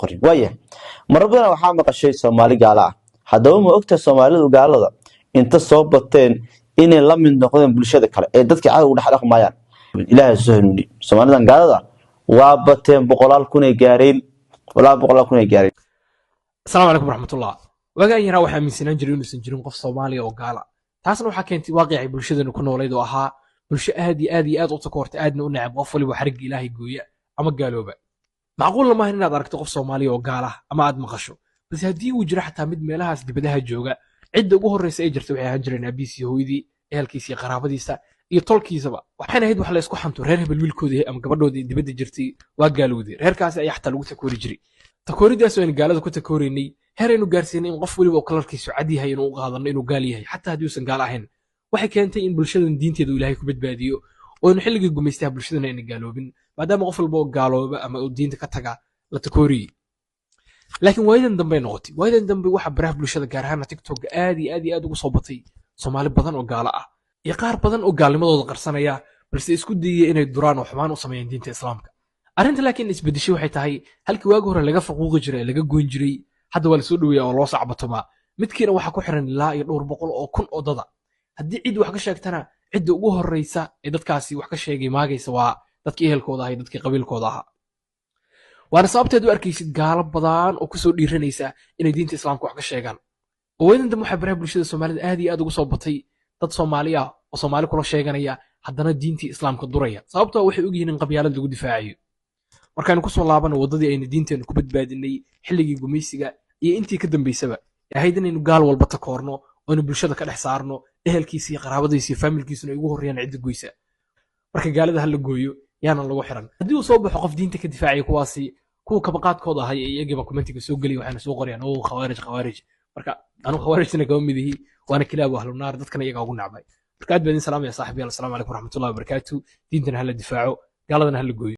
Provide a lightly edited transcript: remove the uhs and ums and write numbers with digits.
qorin waaya marabadana waxaa maqashay Soomaali gaala ah haddaba ma ogta Soomaalidu gaalada inta soo bateen inay la mid noqdeen bulshada kale ee dadka caadi u dhax dhaqmayaan ilaahay soo hanuuni Soomaalidan gaalada waa bateen boqolaal kun ay gaareen walaa boqolaal kun ay gaareen السلام عليكم ورحمة الله وقاعد يرى واحد من سنين جريون سنجرون قف صوماليا وقالا تاسنا waxaa keentay waaqici bulshadana ku nooleed oo ahaa bulsho aad u takoorta aadna u nacab qof waliba xarig ilaahay gooya ama gaalooba macquul ma ahan inaad aragto qof Soomaaliya oo gaala ama aad maqasho bas hadii uu jiro xataa mid meelahaas dibadaha jooga cid ugu horeysa ay jirtay waxay ahaan jireen abiisi hooyadii ehelkiisa qaraabadiisa iyo tolkiisaba waxaan ahayd wax la isku xanto reer hebel wiilkoodii ama gabadhoodii dibadda jirtay waa gaalowday reerkaas ay xataa lagu takoori jiray takooridaas oo in gaalada ku takoorinay heeraynu gaarsiinay in qof waliba oo kalarkiisu cad yahay inuu qaadano inuu gaal yahay xataa hadii uusan gaal ahayn waxay keentay in bulshadan diinteedu ilaahay ku badbaadiyo oo in xilligii gumaystay bulshadana ay gaaloobin maadaama qof walba oo gaalooba ama uu diinta ka taga la takoori laakiin waayadan dambe waxa baraha bulshada gaar ahaan TikTok aad ugu soo batay Soomaali badan oo gaala ah iyo qaar badan oo gaalnimadooda qarsanaya balse isku dayay inay duraan oo xumaan u sameeyaan diinta Islaamka arrinta laakiin isbedeshay waxay tahay halkii waagi hore laga faquuqi jiray laga goyn jiray hadda waa la soo dhaweeyaa oo loo sacbatoma midkiina waxa ku xiran ilaa iyo dhowr boqol oo kun oo dada haddii cid wax ka sheegtana cidda ugu horeysa ee dadkaasi wax ka sheegay maagaysa waa dadkii ehelkooda ahaa dadkii qabiilkooda ahaa waana sababteed u arkaysid gaalo badan oo kusoo dhiiranaysa inay diinta Islaamka wax ka sheegaan oo weydin dam waxa baraha bulshada Soomaalida aad ugu soo batay dad Soomaali ah oo Soomaali kula sheeganaya haddana diinta Islaamka duraya sababtoo waxay og yihiin in qabyaalad lagu difaaciyo markaan ku soo laabano wadadii ayna diinteena ku badbaadinay xilligii gumaysiga iyo intii ka dambeysaba ahayd inaynu gaal walba takoorno oo in bulshada ka dhex saarno ehelkiisa iyo qaraabadiisa iyo familkiisuna ugu horreeyaan cid goysa marka gaalada hal la gooyo yaana lagu xiran hadii uu soo baxo qof diinta ka difaaciyo kuwaasi kuwa kabaqaadkooda ahay iyaga commentiga soo gali waxaana soo qorayaan oo khawaarij marka anu khawaarijna ka midihi waana kilaab ahlu naar dadkana iyaga ugu nacbay marka aad baan salaam ya saaxiibayaal assalamu alaykum warahmatullahi wabarakatuh diintana hal la difaaco gaaladana hal la gooyo